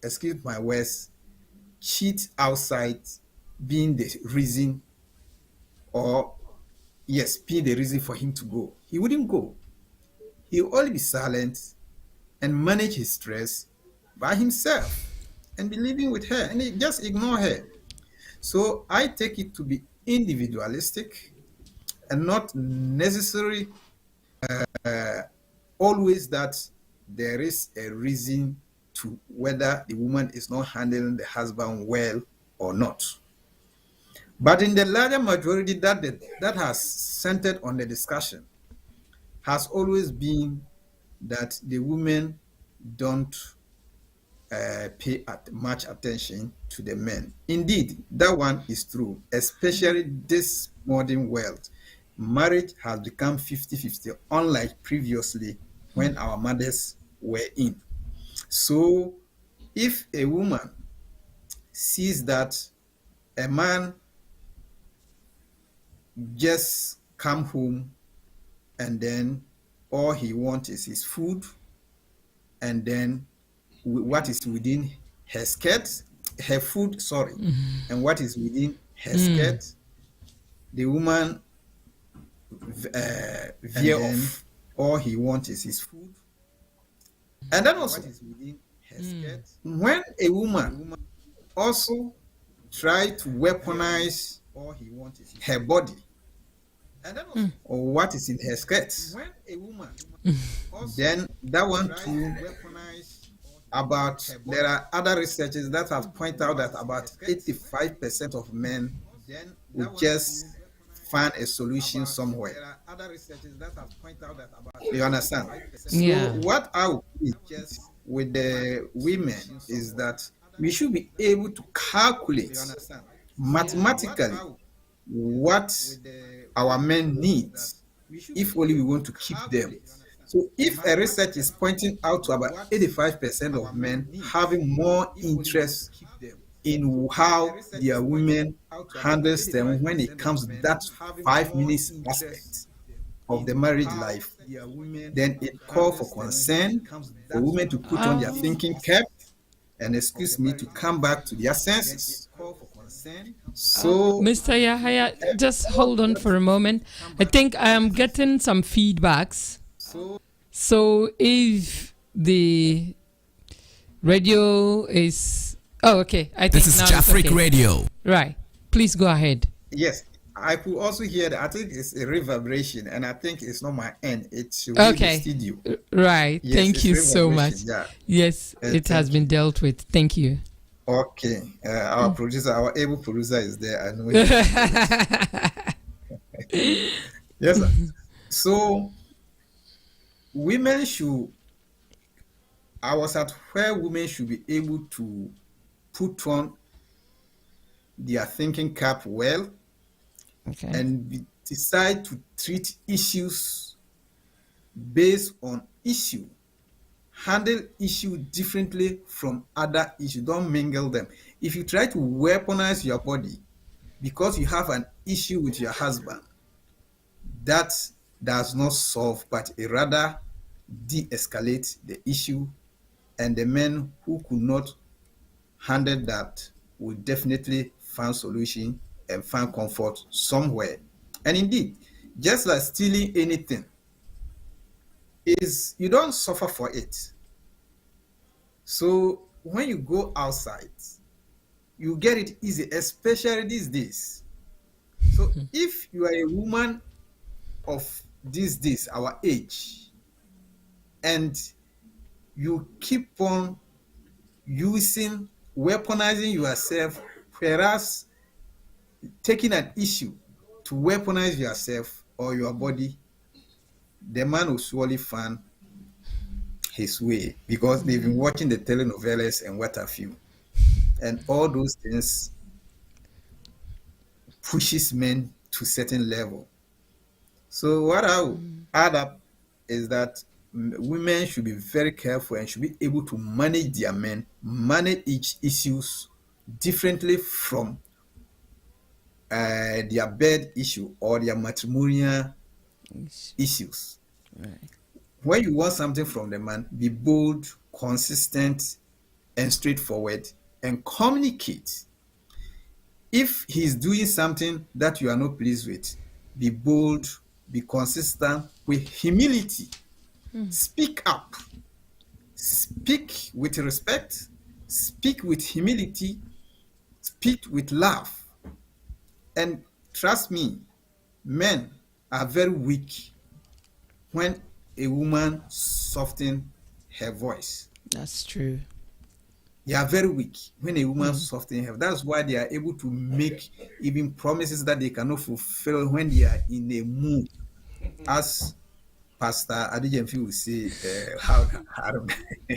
excuse my words, cheat outside being the reason, or yes, being the reason for him to go, he wouldn't go. He will only be silent and manage his stress by himself and be living with her and he just ignore her. So I take it to be individualistic and not necessary always that there is a reason to whether the woman is not handling the husband well or not. But in the larger majority that has centered on the discussion has always been that the women don't pay much attention to the men. Indeed, that one is true, especially this modern world. Marriage has become 50-50, unlike previously when our mothers were in. So if a woman sees that a man just come home and then all he wants is his food, and then what is within her skirt, her food, sorry, and what is within her skirt, the woman veer off. All he wants is his food, and then also what is within her skirt. When a woman also try to weaponize all he wants is her body, and then also, or what is in her skirt, when a woman then that one too about there are other researchers that have pointed out that about 85% of men will just find a solution somewhere. You understand? Yeah. So what I would just with the women is that we should be able to calculate mathematically what our men need if only we want to keep them. So if a research is pointing out to about 85% of men having more interest in how their women handles them when it comes to that 5 minutes aspect of the marriage life, then it calls for concern for women to put on their thinking cap and, excuse me, to come back to their senses. So, Mr. Yahaya, just hold on for a moment. I think I am getting some feedbacks. So if the radio is... Oh, okay. I think This is now Jafric okay. Radio. Right. Please go ahead. yes, I could also hear that. I think it's a reverberation, and I think it's not my end. It should Okay. be the studio. Right. Yes, Thank it's you so much. reverberation, yeah. Yes, it has been dealt with. Thank you. Okay, our producer, our able producer is there. I know. Yes, sir. So women should. I was at where women should be able to put on their thinking cap well Okay. and decide to treat issues based on issue. Handle issue differently from other issues. Don't mingle them. If you try to weaponize your body because you have an issue with your husband, that does not solve, but it rather de-escalate the issue, and the men who could not handle that will definitely find solution and find comfort somewhere. And indeed, just like stealing anything, is you don't suffer for it. So when you go outside, you get it easy, especially these days. So if you are a woman of these days, our age, and you keep on using, weaponizing yourself, whereas taking an issue to weaponize yourself or your body, the man will surely find his way, because they've been watching the telenovelas and what have you. And all those things pushes men to certain level. So what I will add up is that women should be very careful and should be able to manage their men, manage each issues differently from their bed issue or their matrimonial issues. Right. When you want something from the man, be bold, consistent, and straightforward and communicate. If he's doing something that you are not pleased with, be bold, be consistent with humility. Speak up. Speak with respect. Speak with humility. Speak with love. And trust me, men are very weak when a woman softens her voice. That's true. They are very weak when a woman softens her. That's why they are able to make even promises that they cannot fulfill when they are in a mood. As Pastor Adijemfi will say, how I don't know.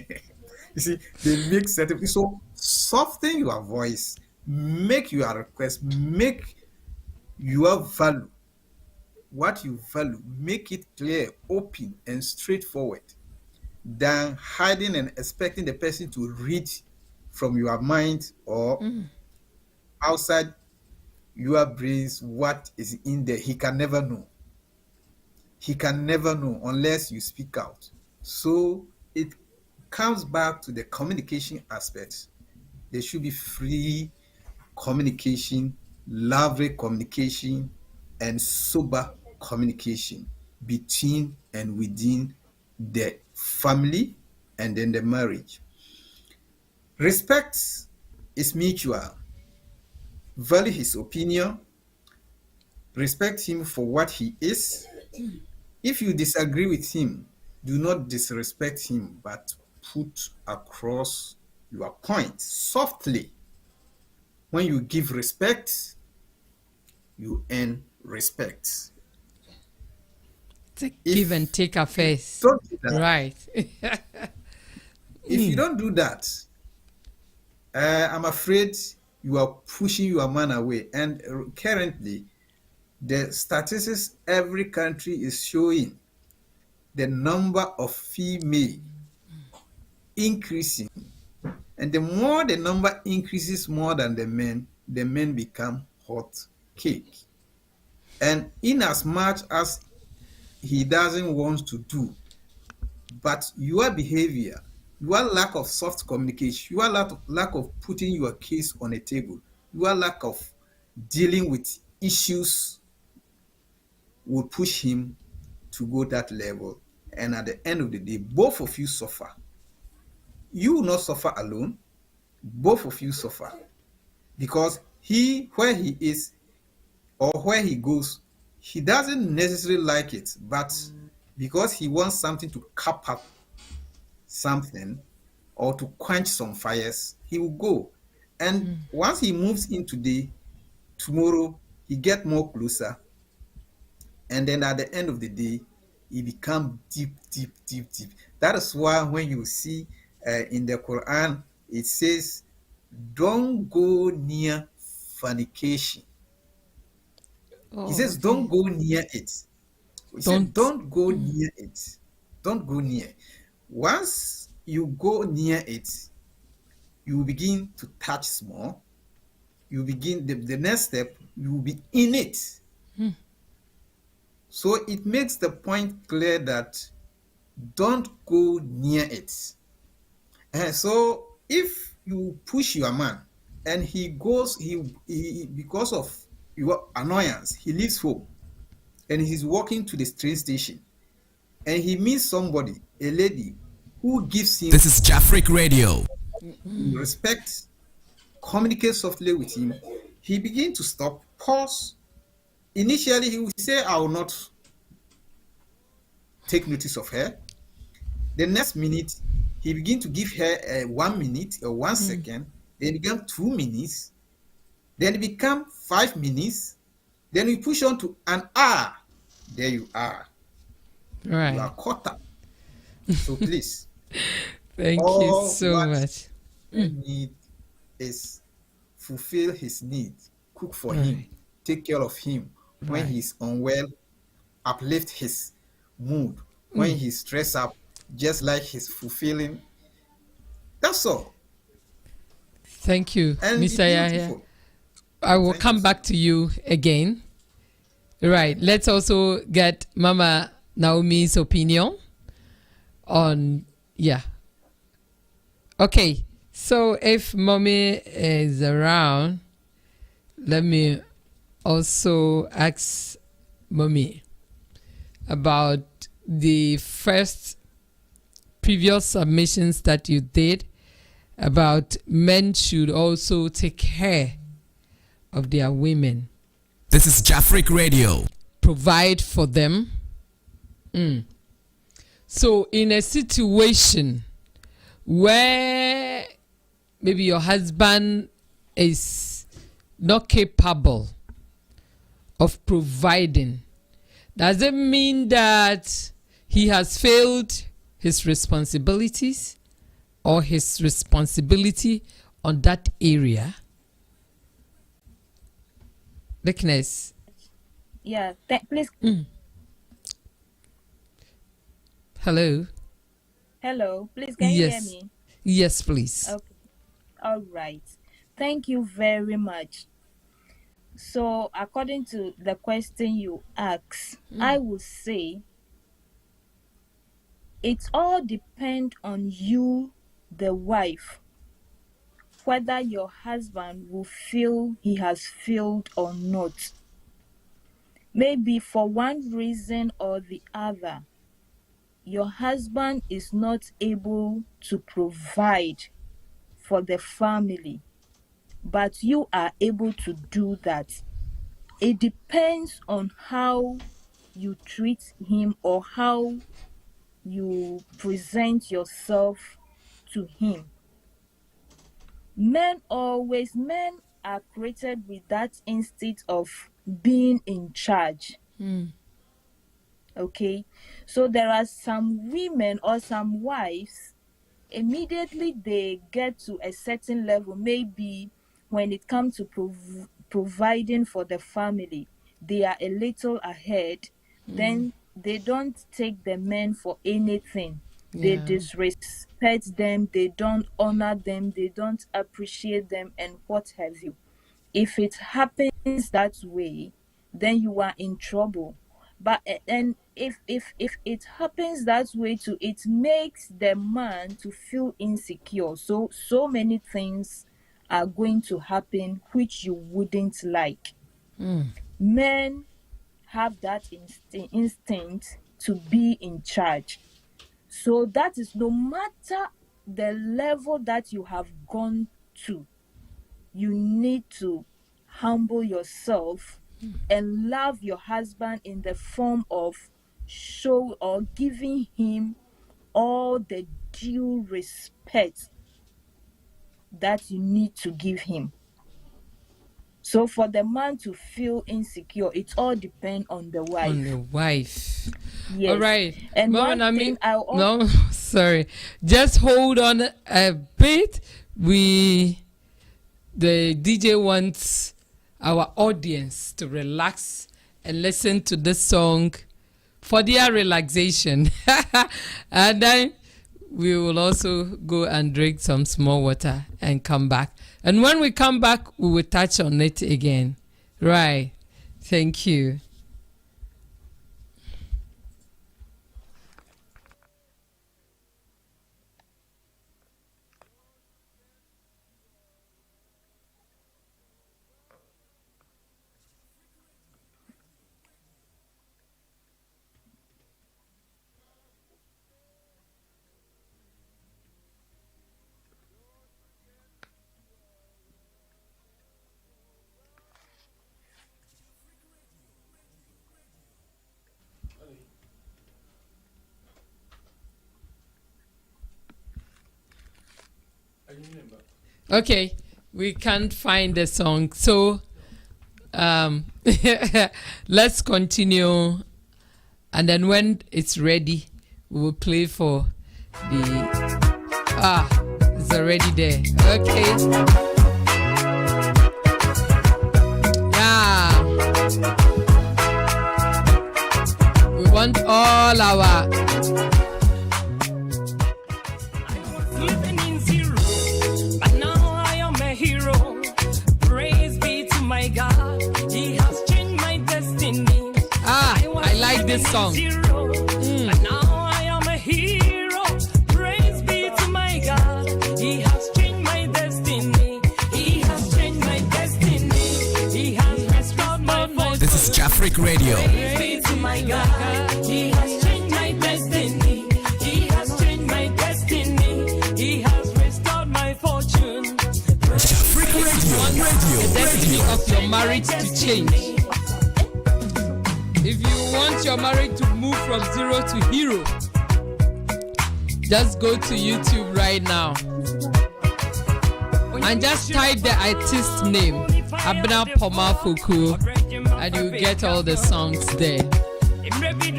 You see, they make certain. So soften your voice, make your request, make your value, what you value, make it clear, open, and straightforward, than hiding and expecting the person to read from your mind or outside your brains what is in there. He can never know. He can never know unless you speak out. So it comes back to the communication aspect. There should be free communication, lovely communication, and sober communication between and within the family and then the marriage. Respect is mutual. Value his opinion. Respect him for what he is. If you disagree with him, do not disrespect him, but put across your point softly. When you give respect, you earn respect. Give and take affairs. Don't do that. Right. If you don't do that, I'm afraid you are pushing your man away. And currently, the statistics every country is showing the number of female increasing. And the more the number increases more than the men become hot cake. And in as much as he doesn't want to do, but your behavior, your lack of soft communication, your lack of putting your case on a table, your lack of dealing with issues will push him to go that level. And at the end of the day, both of you suffer. You will not suffer alone. Both of you suffer. Because where he is or where he goes, he doesn't necessarily like it, but because he wants something to cap up something or to quench some fires, he will go. And once he moves in today, tomorrow he gets more closer. And then at the end of the day, he becomes deep. That is why when you see in the Quran, it says, don't go near fornication. He says, don't go near it. He said, don't go near it. Don't go near. Once you go near it, you begin to touch small. You begin, the next step, you will be in it. So it makes the point clear that don't go near it. And so if you push your man and he goes, he because of your annoyance, he leaves home and he's walking to the train station and he meets somebody, a lady, who gives him... This is Jafric Radio. Respect, communicate softly with him. He begins to stop, pause. Initially, he will say, I will not take notice of her. The next minute, he begins to give her 1 minute or 1 second. Then it becomes 2 minutes. Then it becomes 5 minutes. Then we push on to an hour. There you are. Right. You are caught up. So please. Thank you so much. Need is fulfill his need, cook for him, take care of him. When he's unwell, uplift his mood. When he's stressed up, just like he's fulfilling. That's all. Thank you, And Mr. Yahya. I will come back to you again. Right. Let's also get Mama Naomi's opinion on, Okay. So if mommy is around, let me also ask mommy about the first previous submissions that you did about men should also take care of their women. This is Jafric Radio. Provide for them. So in a situation where maybe your husband is not capable of providing, does it mean that he has failed his responsibilities or his responsibility on that area? Likeness. Yeah, please. Hello. Hello, please, can you hear me? Yes, please. Okay. All right. Thank you very much. So, according to the question you asked, I would say it all depends on you, the wife, whether your husband will feel he has failed or not. Maybe for one reason or the other, your husband is not able to provide for the family, but you are able to do that. It depends on how you treat him or how you present yourself to him. Men are created with that instinct of being in charge. Okay, so there are some women or some wives, immediately they get to a certain level, maybe when it comes to providing for the family, they are a little ahead. Then they don't take the men for anything. They disrespect them, they don't honor them, they don't appreciate them, and what have you. If it happens that way, then you are in trouble. But and if it happens that way too, it makes the man to feel insecure. So many things are going to happen which you wouldn't like. Men have that instinct to be in charge. So that is, no matter the level that you have gone to, you need to humble yourself and love your husband in the form of show or giving him all the due respect that you need to give him. So for the man to feel insecure, it all depends on the wife. On the wife. Yes. All right. And Mama, one thing I also... No, sorry. Just hold on a bit. The DJ wants our audience to relax and listen to this song for their relaxation. And then we will also go and drink some small water and come back. And when we come back, we will touch on it again. Right. Thank you. Okay, we can't find the song, so let's continue, and then when it's ready, we will play for the... it's already there. Okay. Yeah. We want all our... Living in zero, but now I am a hero. Praise be to my God, He has changed my destiny. I like this song. Zero, but now I am a hero. Praise be to my God, He has changed my Jafric Radio. Praise be to my God. He has changed my destiny. He has changed my destiny. He has restored my fortune. Jafric Radio. The destiny of your marriage to change. If you want your marriage to move from zero to hero, just go to YouTube right now and just type the artist name, Abna Poma Fuku, and you get all the songs there.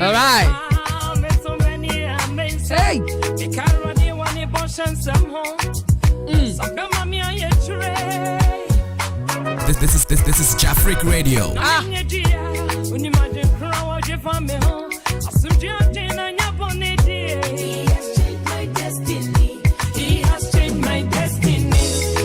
All right. Hey. This is Jafric Radio. He has changed my destiny. He has changed my destiny.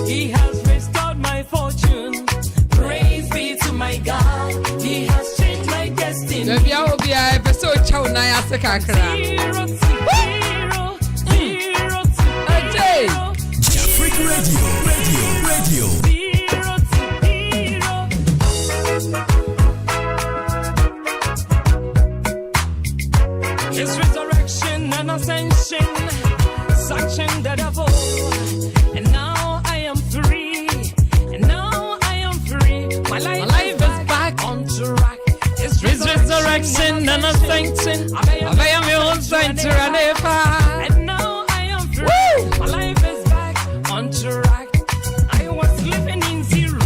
He has restored my fortune. Praise be to my God. He has changed my destiny. Baby, I will be a episode chow na ya se kakra. Zero to hero, zero to Ajay. hero, Jafric Radio. Radio. zero to hero. His resurrection and ascension sanctioned the devil, and now I am free. And now I am free. My life is back on track. His resurrection and ascension. I am your saint and now I am free. My life is back on track. I was living in zero,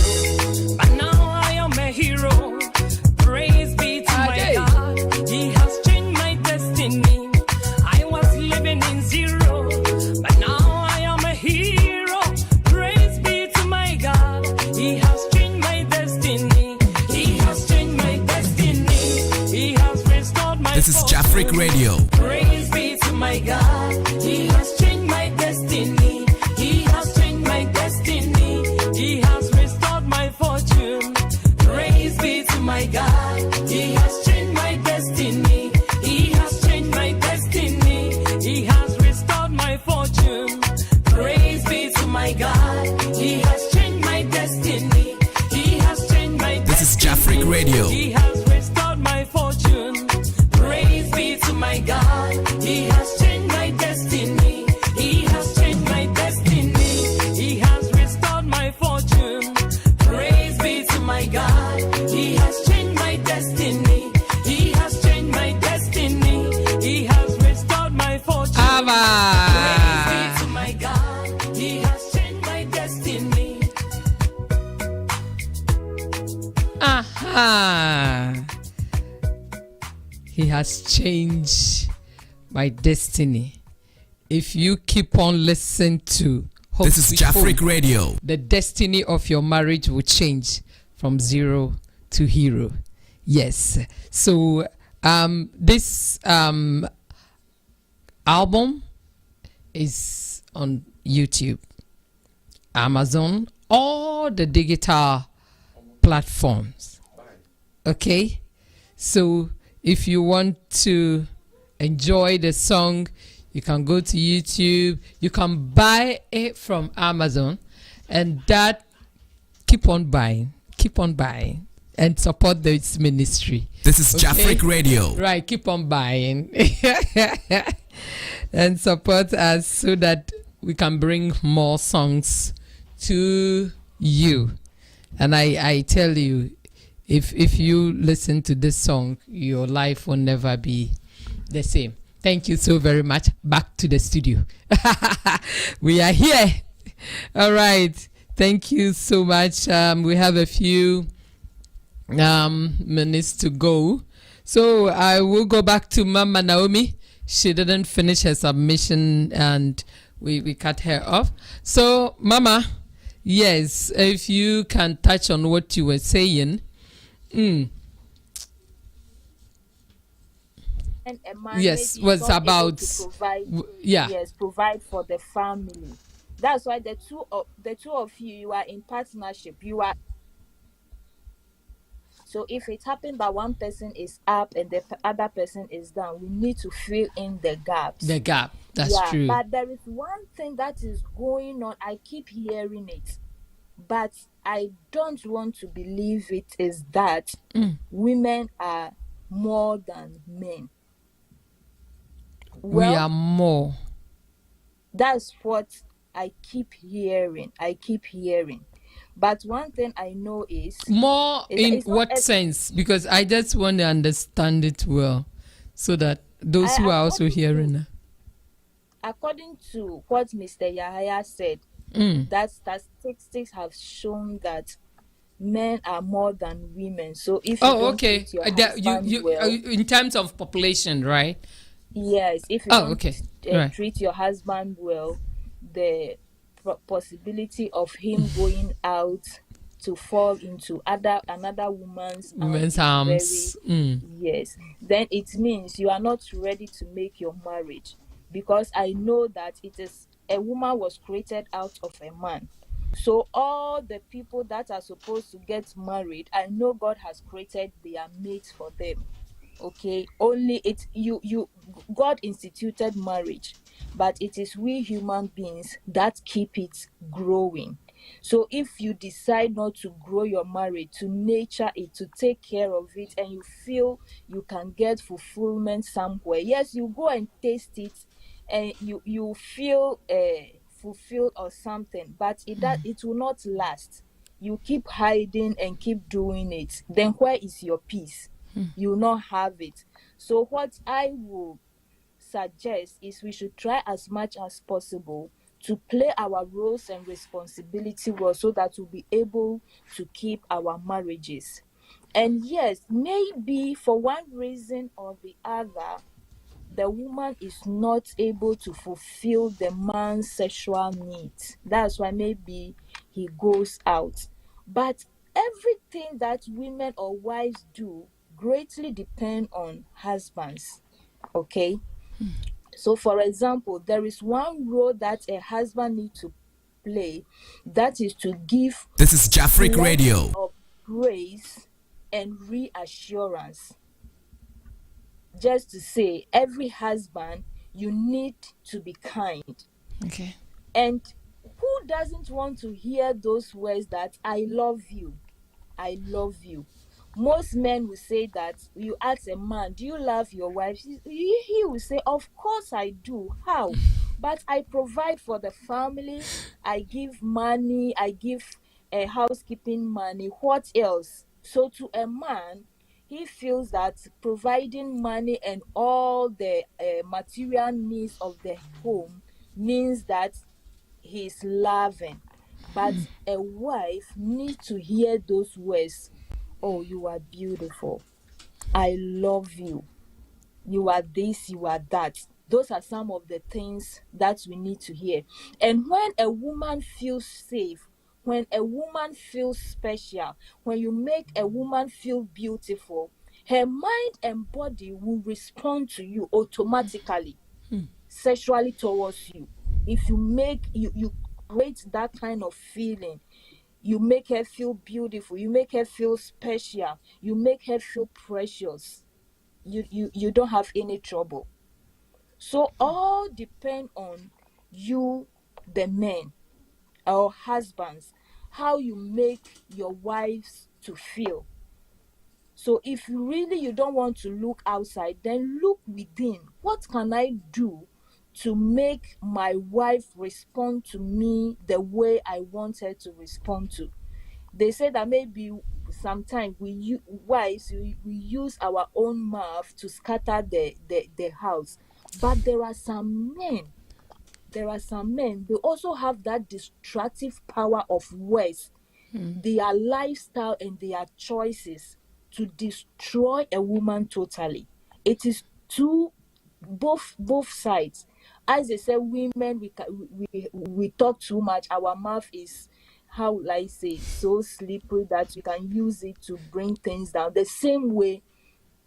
but now I am a hero. Praise be to my God. He has changed my destiny. I was living in zero, but now I am a hero. Praise be to my God. He has changed my destiny. He has changed my destiny. He has restored my This is fortune. Jafric Radio. Praise be to my God. He has changed my destiny. He has changed my destiny. He has restored my fortune. Praise be to my God. He has changed my destiny. He has changed my destiny. He has restored my fortune. Praise be to my God. He has changed my destiny. He has changed my destiny. This is Jafric Radio. He has restored my fortune. Praise be to my God. He has changed my destiny. He has changed my destiny. He has restored my fortune. Praise be to my God. He has changed my destiny. He has changed my destiny. He has restored my fortune. Praise be to my God. He has changed my destiny. Aha. He has changed my destiny. If you keep on listening to Hope This is Sweet Jafric Home, Radio. the destiny of your marriage will change from zero to hero. Yes. So this album is on YouTube, Amazon, all the digital platforms. Okay? So if you want to enjoy the song, you can go to YouTube. You can buy it from Amazon, and that keep on buying, and support this ministry. This is Okay. Jafric Radio. Right, keep on buying and support us so that we can bring more songs to you. And I tell you, if you listen to this song, your life will never be the same. Thank you so very much. Back to the studio. We are here. All right. Thank you so much. We have a few minutes to go. So I will go back to Mama Naomi. She didn't finish her submission and we cut her off. So Mama, yes, if you can touch on what you were saying. And a man Yes, maybe was is not able about to provide, yeah. yes, provide for the family. That's why the two of you are in partnership. You are. So if it happened that one person is up and the other person is down, we need to fill in the gaps. The gap. That's true. But there is one thing that is going on. I keep hearing it. but I don't want to believe it is that women are more than men. We Well, are more. that's what I keep hearing. But one thing I know More is that in it's not what sense? Because I just want to understand it well so that those I, who are also hearing. according to what Mr. Yahaya said, that statistics have shown that men are more than women. So if you Oh, don't okay. treat your That husband well, in terms of population, right? yes, if you Oh, don't okay. Right. treat your husband well, the possibility of him going out to fall into another woman's arm Women's is very, arms. yes, then it means you are not ready to make your marriage, because I know that it is a woman was created out of a man. So all the people that are supposed to get married, I know God has created their mates for them. Okay, only it's you God instituted marriage, but it is we human beings that keep it growing. So if you decide not to grow your marriage, to nurture it, to take care of it, and you feel you can get fulfillment somewhere, yes, you go and taste it, and you feel fulfilled or something, but it will not last. You keep hiding and keep doing it, then where is your peace? You will not have it. So what I will suggest is we should try as much as possible to play our roles and responsibility well, so that we'll be able to keep our marriages. And yes, maybe for one reason or the other, the woman is not able to fulfill the man's sexual needs. That's why maybe he goes out. But everything that women or wives do greatly depend on husbands. Okay? So for example, there is one role that a husband needs to play, that is to give This is Jafric plenty Radio. of grace and reassurance. Just to say, every husband, you need to be kind. Okay. And who doesn't want to hear those words that I love you? I love you. Most men will say that. You ask a man, do you love your wife? He will say, of course I do. How? But I provide for the family. I give money. I give housekeeping money. What else? So to a man, he feels that providing money and all the material needs of the home means that he's loving. But a wife needs to hear those words. Oh, you are beautiful. I love you. You are this, you are that. Those are some of the things that we need to hear. And when a woman feels safe, when a woman feels special, when you make a woman feel beautiful, her mind and body will respond to you automatically, sexually towards you. If you make you create that kind of feeling, you make her feel beautiful, you make her feel special, you make her feel precious, you don't have any trouble. So all depend on you, the men or husbands, how you make your wives to feel. So if you don't want to look outside, then look within. What can I do to make my wife respond to me the way I want her to respond to? They say that maybe sometimes wives we use our own mouth to scatter the house. But there are some men, they also have that destructive power of words, their lifestyle and their choices, to destroy a woman totally. It is two, both sides. As they say, women, we talk too much. Our mouth is, how will I say, so slippery that we can use it to bring things down. The same way,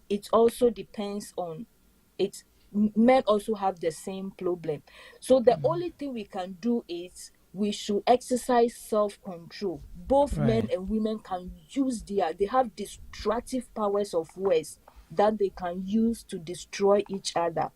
it also depends on it. Men also have the same problem. So the only thing we can do is we should exercise self-control. Both men Right. and women can use they have destructive powers of words that they can use to destroy each other.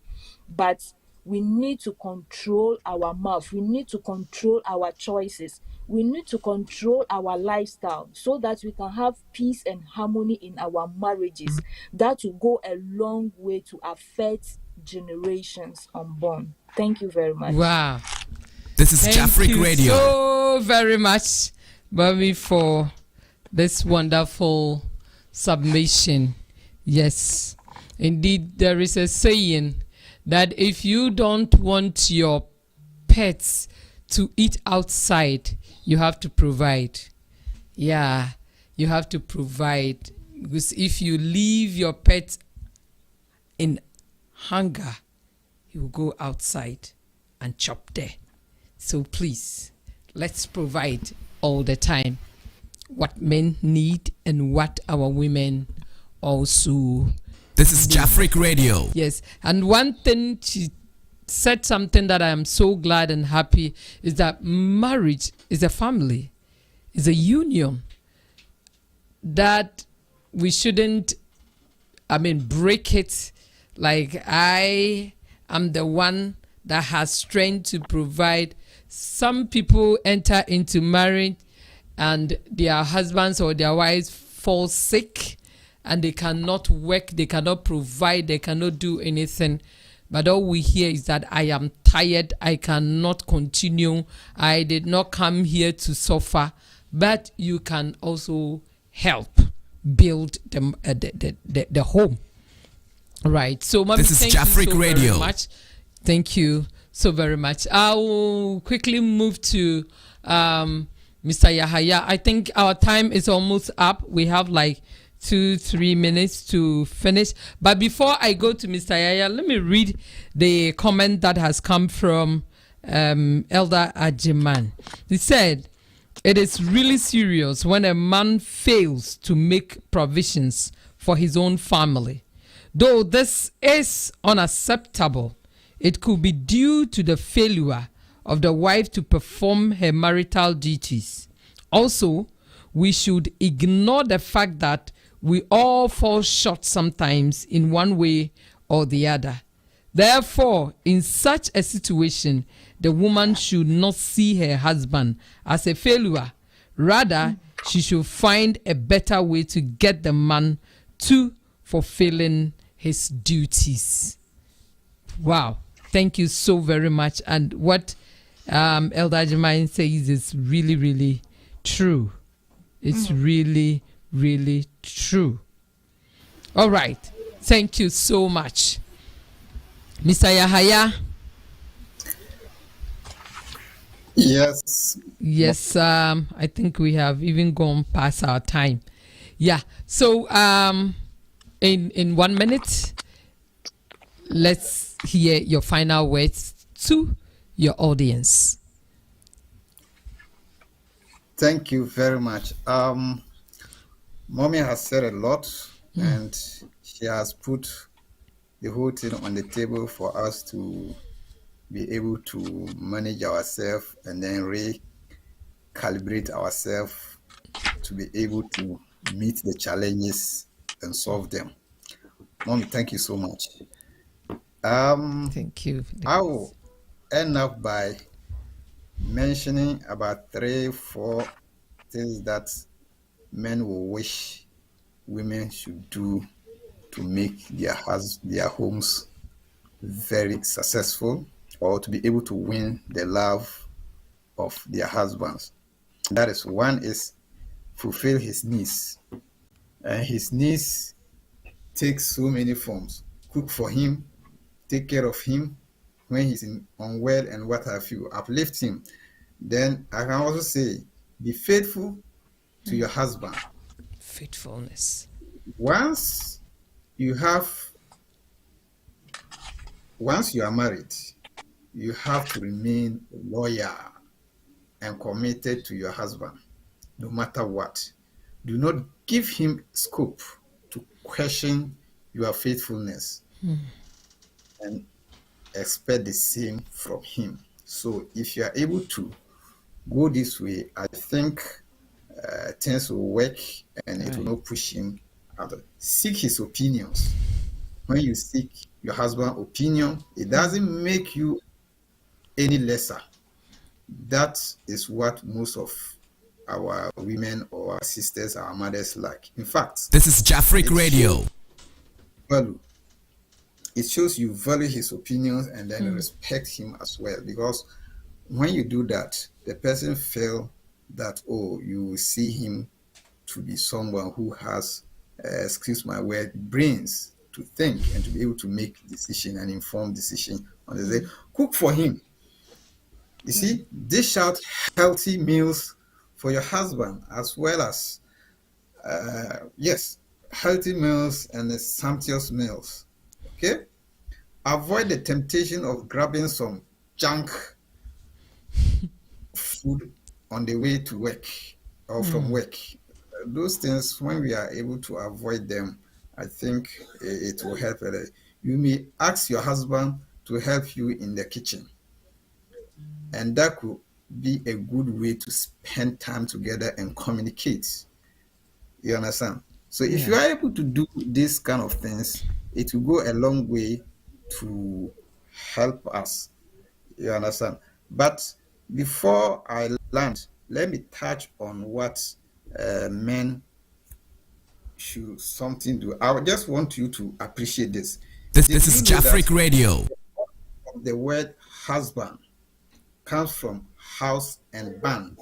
But we need to control our mouth, we need to control our choices, we need to control our lifestyle so that we can have peace and harmony in our marriages. That will go a long way to affect generations unborn. Thank you very much. Wow. This is Thank Jafric you Radio. so very much, Bobby, for this wonderful submission. Yes, indeed, there is a saying that if you don't want your pets to eat outside, you have to provide. Yeah, you have to provide. Because if you leave your pet in hunger, he will go outside and chop there. So please, let's provide all the time what men need and what our women also. This is Jafric Radio. Yes, and one thing she said something that I am so glad and happy is that marriage is a family, is a union that we shouldn't, break it like I am the one that has strength to provide. Some people enter into marriage and their husbands or their wives fall sick and they cannot work, they cannot provide, they cannot do anything. But all we hear is that I am tired, I cannot continue, I did not come here to suffer. But you can also help build the home. Right. So, Mommy, This is thank you Jafric so Radio. very much. Thank you so very much. I will quickly move to Mr. Yahaya. I think our time is almost up. We have like 2-3 minutes to finish. But before I go to Mr. Yahaya, let me read the comment that has come from Elder Ajiman. He said, "It is really serious when a man fails to make provisions for his own family. Though this is unacceptable, it could be due to the failure of the wife to perform her marital duties. Also, we should ignore the fact that we all fall short sometimes in one way or the other. Therefore, in such a situation, the woman should not see her husband as a failure. Rather, she should find a better way to get the man to fulfilling his duties." Wow. Thank you so very much. And what Elder Jemaine says is really, really true. It's really, really true. All right. Thank you so much. Mr. Yahaya. Yes. Yes, I think we have even gone past our time. Yeah. So in 1 minute, let's hear your final words to your audience. Thank you very much. Mommy has said a lot, and she has put the whole thing on the table for us to be able to manage ourselves and then recalibrate ourselves to be able to meet the challenges and solve them. Mommy, thank you so much. Thank you. I will end up by mentioning about 3-4 things that men will wish women should do to make their homes very successful, or to be able to win the love of their husbands. That is, one is fulfill his needs. And his needs take so many forms. Cook for him, take care of him when he's unwell and what have you, uplift him. Then I can also say, be faithful to your husband. Faithfulness. Once you are married, you have to remain loyal and committed to your husband, no matter what. Do not give him scope to question your faithfulness and expect the same from him. So if you are able to go this way, I think things will work and it will not push him out. Seek his opinions. When you seek your husband's opinion, it doesn't make you any lesser. That is what most of our women or our sisters, our mothers like. In fact, This is Jafric it shows Radio. value. It shows you value his opinions and then respect him as well. Because when you do that, the person feel that, oh, you will see him to be someone who has, excuse my word, brains to think and to be able to make decision and informed decision on the day. Cook for him. You see, dish out healthy meals for your husband as well as, yes, healthy meals and sumptuous meals. Okay? Avoid the temptation of grabbing some junk food on the way to work or from work. Those things, when we are able to avoid them, I think it will help. You may ask your husband to help you in the kitchen, and that could be a good way to spend time together and communicate. You understand? So if you Yeah. are able to do these kind of things, it will go a long way to help us. You understand? But before I land, let me touch on what men should something do. I just want you to appreciate this. This Did is you know that Jafric Radio. the word husband comes from house and band?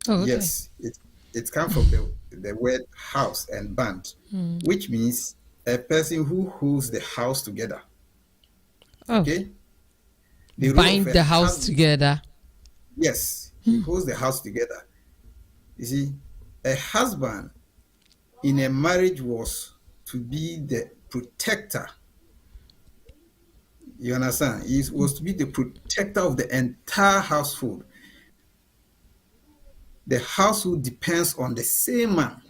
Oh, okay. Yes, it comes from the word house and band, which means a person who holds the house together. Oh, Okay? The role of bind a the house husband, together. yes, he holds the house together. You see, a husband in a marriage was to be the protector. You understand? He was to be the protector of the entire household. The household depends on the same man.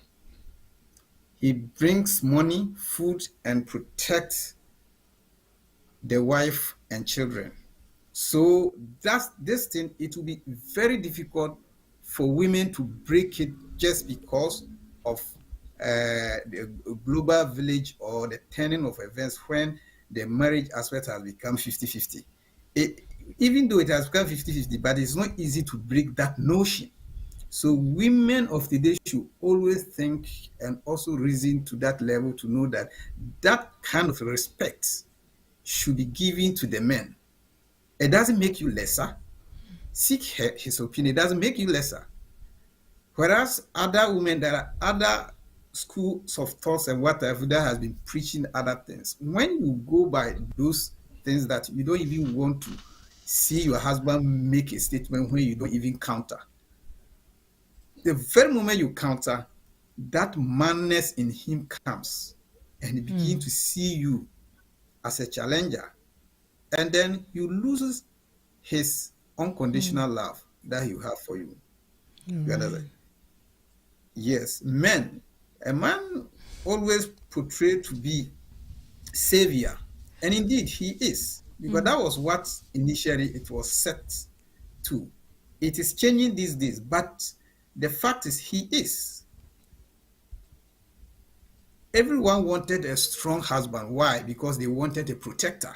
He brings money, food, and protects the wife and children. So that's this thing, it will be very difficult for women to break it just because of the global village or the turning of events when the marriage aspect has become 50-50. Even though it has become 50-50, but it's not easy to break that notion. So women of today should always think and also reason to that level to know that that kind of respect should be given to the men. It doesn't make you lesser. Seek his opinion. It doesn't make you lesser. Whereas other women, there are other schools of thoughts and whatever that has been preaching other things. When you go by those things that you don't even want to see your husband make a statement when you don't even counter. The very moment you counter, that madness in him comes and he begins to see you as a challenger. And then you lose his unconditional love that he have for you. You understand? Yes, men. A man always portrayed to be savior, and indeed he is, because that was what initially it was set to. It is changing these days, but the fact is he is. Everyone wanted a strong husband. Why? Because they wanted a protector.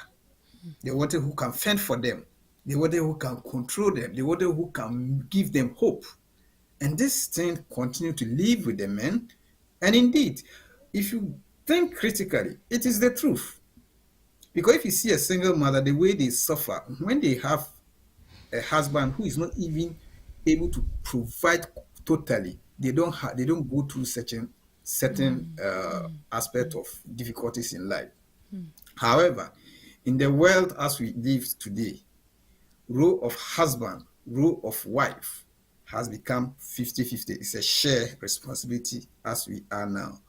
They wanted who can fend for them. They wanted who can control them. They wanted who can give them hope. And this thing continued to live with the men. And indeed, if you think critically, it is the truth. Because if you see a single mother, the way they suffer when they have a husband who is not even able to provide totally, they don't go through certain aspect of difficulties in life. However, in the world as we live today, role of husband, role of wife has become 50-50. It's a shared responsibility as we are now.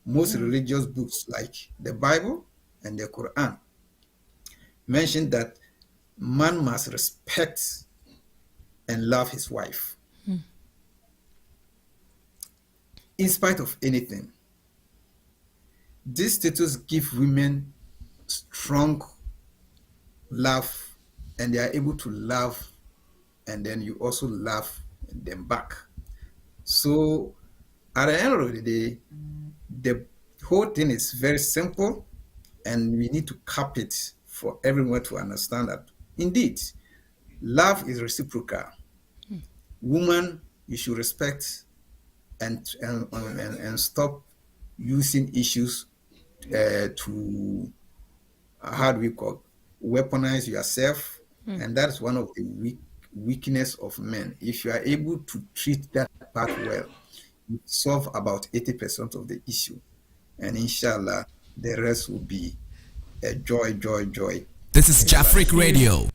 Most religious books like the Bible and the Quran mention that man must respect and love his wife in spite of anything. This status gives women strong love and they are able to love, and then you also love them back. So at the end of the day, the whole thing is very simple, and we need to cap it for everyone to understand that indeed Love is reciprocal. Woman, you should respect and stop using issues to how do we call weaponize yourself, and that's one of the weakness of men. If you are able to treat that part well, you solve about 80% of the issue, and inshallah, the rest will be a joy. This is Jafric Radio.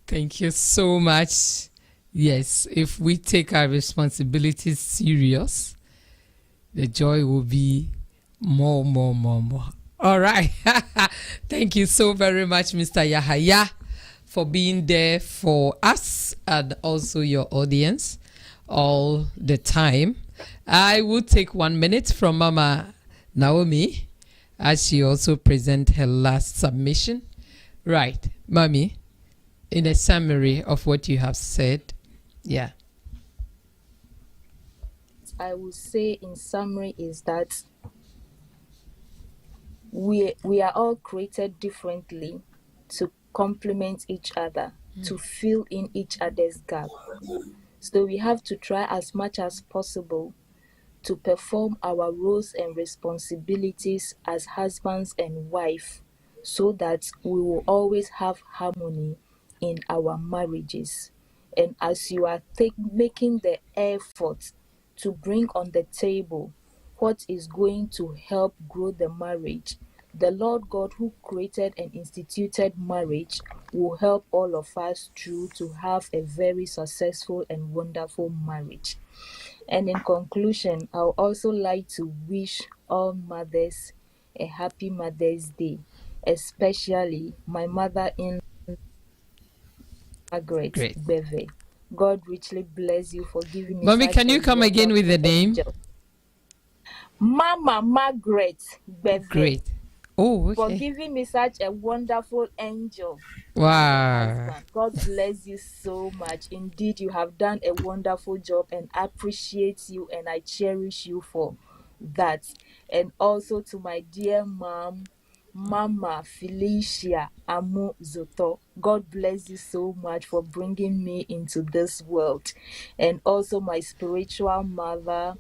Thank you so much. Yes, if we take our responsibilities serious, the joy will be more. All right. Thank you so very much, Mr. Yahaya, for being there for us and also your audience all the time. I will take 1 minute from Mama Naomi as she also present her last submission. Right, Mommy, in a summary of what you have said. Yeah. I would say in summary is that we are all created differently to complement each other, to fill in each other's gap. So we have to try as much as possible to perform our roles and responsibilities as husbands and wife, so that we will always have harmony in our marriages. And as you are making the effort to bring on the table what is going to help grow the marriage, the Lord God who created and instituted marriage will help all of us through to have a very successful and wonderful marriage. And in conclusion, I would also like to wish all mothers a happy Mother's Day, especially my mother-in-law, Margaret Great. Beve. God richly bless you for giving me Mommy, such can a you come again with the wonderful name? angel. Mama Margaret Beve. Great. Oh, For okay. giving me such a wonderful angel. Wow. Husband. God bless you so much. Indeed, you have done a wonderful job, and I appreciate you and I cherish you for that. And also to my dear mom, Mama Felicia Amu Zoto. God bless you so much for bringing me into this world. And also my spiritual mother,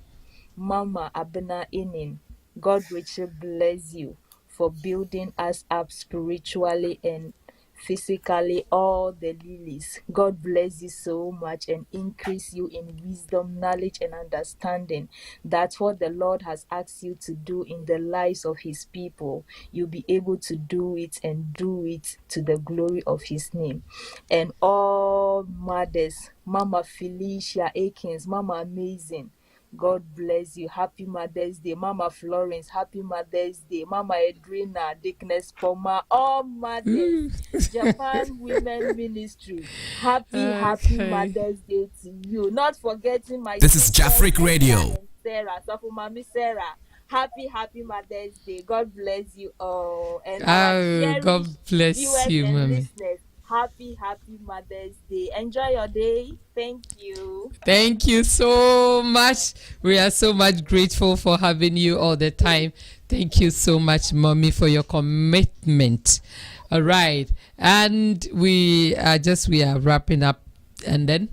Mama Abena Inin. God richly bless you for building us up spiritually and physically, all the lilies. God bless you so much and increase you in wisdom, knowledge, and understanding. That's what the Lord has asked you to do in the lives of his people. You'll be able to do it and do it to the glory of his name. And all mothers, Mama Felicia Akins, Mama Amazing, God bless you. Happy Mother's Day. Mama Florence, happy Mother's Day. Mama Edrina, Dickness Poma, all mothers. Japan Women Ministry. Happy Mother's Day to you. Not forgetting my This is sisters, Jafric Radio. Esther and Sarah. So for Mommy Sarah. Happy Mother's Day. God bless you all. And our Oh, God cherished bless viewers you, and Mommy. listeners. Happy Mother's Day. Enjoy your day. Thank you. Thank you so much. We are so much grateful for having you all the time. Thank you so much, Mommy, for your commitment. All right. And we are wrapping up, and then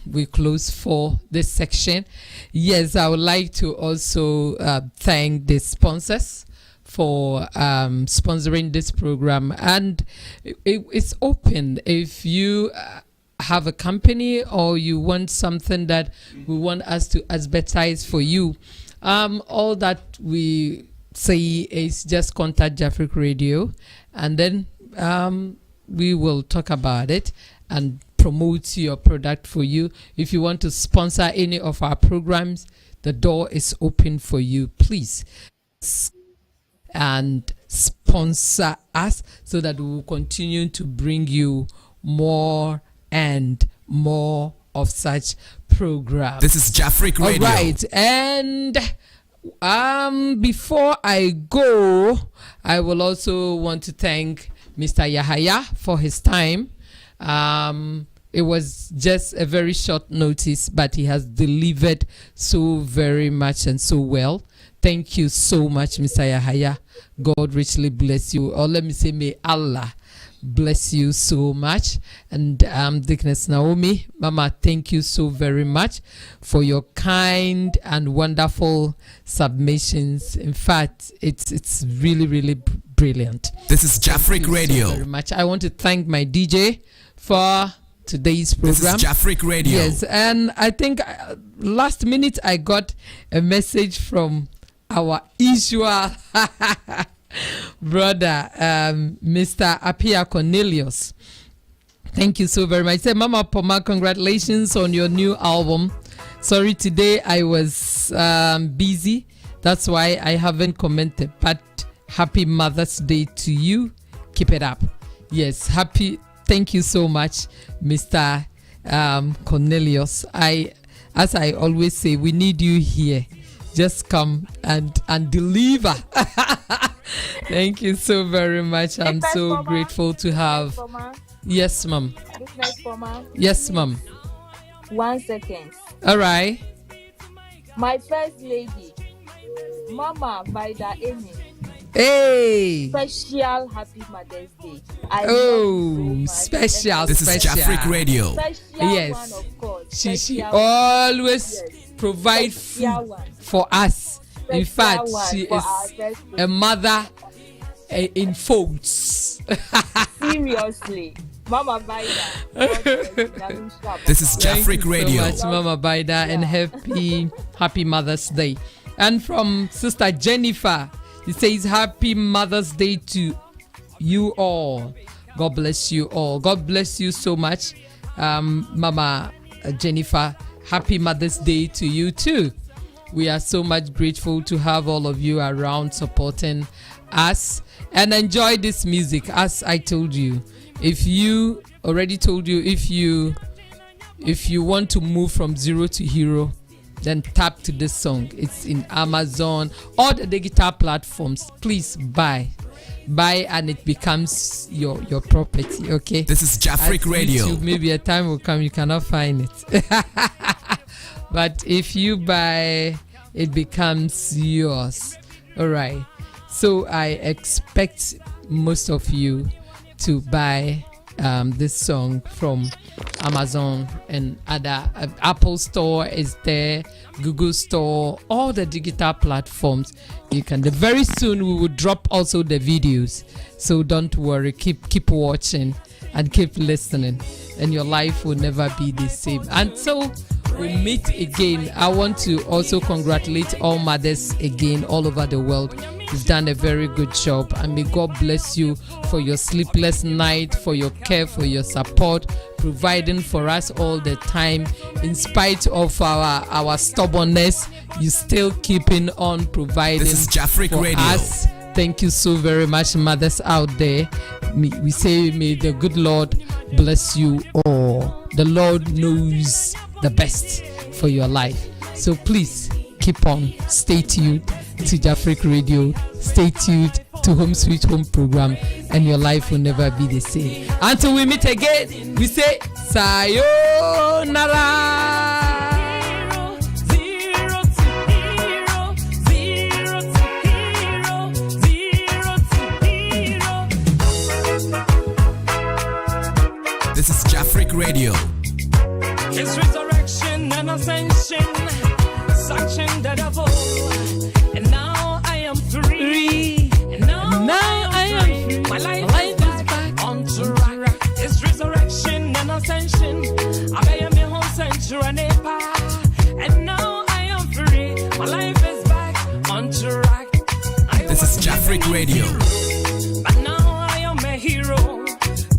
we close for this section. Yes, I would like to also thank the sponsors for sponsoring this program, and it's open. If you have a company or you want something that we want us to advertise for you, all that we say is just contact Jafric Radio, and then we will talk about it and promote your product for you. If you want to sponsor any of our programs, the door is open for you. Please and sponsor us so that we will continue to bring you more and more of such programs. This is Jafric Radio. All right, and before I go, I will also want to thank Mr. Yahaya for his time. It was just a very short notice, but he has delivered so very much and so well. Thank you so much, Mr. Yahaya. God richly bless you. Or let me say, may Allah bless you so much. And Dickness Naomi, Mama, thank you so very much for your kind and wonderful submissions. In fact, it's really, really brilliant. This is Jafric Radio. So very much. I want to thank my DJ for today's program. This is Jafric Radio. Yes, and I think last minute I got a message from our usual brother, Mr. Apia Cornelius. Thank you so very much. Say, Mama Poma, congratulations on your new album. Sorry, today I was busy. That's why I haven't commented. But happy Mother's Day to you. Keep it up. Yes, happy. Thank you so much, Mr. Cornelius. As I always say, we need you here. Just come and deliver. Thank you so very much. I'm so grateful to have. Yes, ma'am. Yes, ma'am. 1 second. All right. My first lady, Mama Vida Amy. Hey. Special happy Mother's Day. Special. This is Jafric Radio. Yes. One, of course. She always provide food for us. In fact, she is a mother in folds. Seriously. Mama Vida. This is Jafric Radio. Thank you so much, Mama Vida, and happy Mother's Day. And from Sister Jennifer, he says, happy Mother's Day to you all. God bless you all. God bless you so much, Mama Jennifer. Happy Mother's Day to you too. We are so much grateful to have all of you around supporting us, and enjoy this music. As I told you, if you want to move from zero to hero, then tap to this song. It's in Amazon, all the digital platforms. Please buy, and it becomes your property. Okay. This is Jafric Radio. YouTube, maybe a time will come you cannot find it. But if you buy, it becomes yours. All right. So I expect most of you to buy this song from Amazon and other. Apple Store is there, Google Store, all the digital platforms. You can. Very soon we will drop also the videos. So don't worry. Keep watching and keep listening, and your life will never be the same. Until we meet again, I want to also congratulate all mothers again all over the world. You've done a very good job, and may God bless you for your sleepless night, for your care, for your support, providing for us all the time. In spite of our stubbornness, you still keeping on providing. This is Jafric for Radio. us. Thank you so very much, mothers out there. We say, may the good Lord bless you all. The Lord knows the best for your life. So please keep on. Stay tuned to Jafric Radio. Stay tuned to Home Sweet Home program, and your life will never be the same. Until we meet again, we say sayonara. This is Jafric Radio. His resurrection and ascension, sanction the devil, and now I am free. And now I am free. My life is back on track. His resurrection and ascension, I am a whole century, and now I am free. My life is back on track. This is Jafric Radio. But now I am a hero.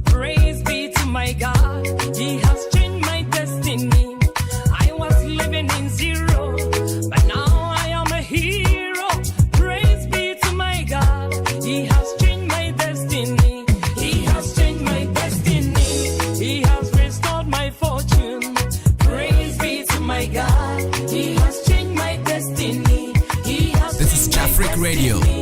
Praise be to my God. He has changed my destiny. I was living in zero, but now I am a hero. Praise be to my God. He has changed my destiny. He has changed my destiny. He has restored my fortune. Praise be to my God. He has changed my destiny. He has This is changed my Jafric Radio. destiny.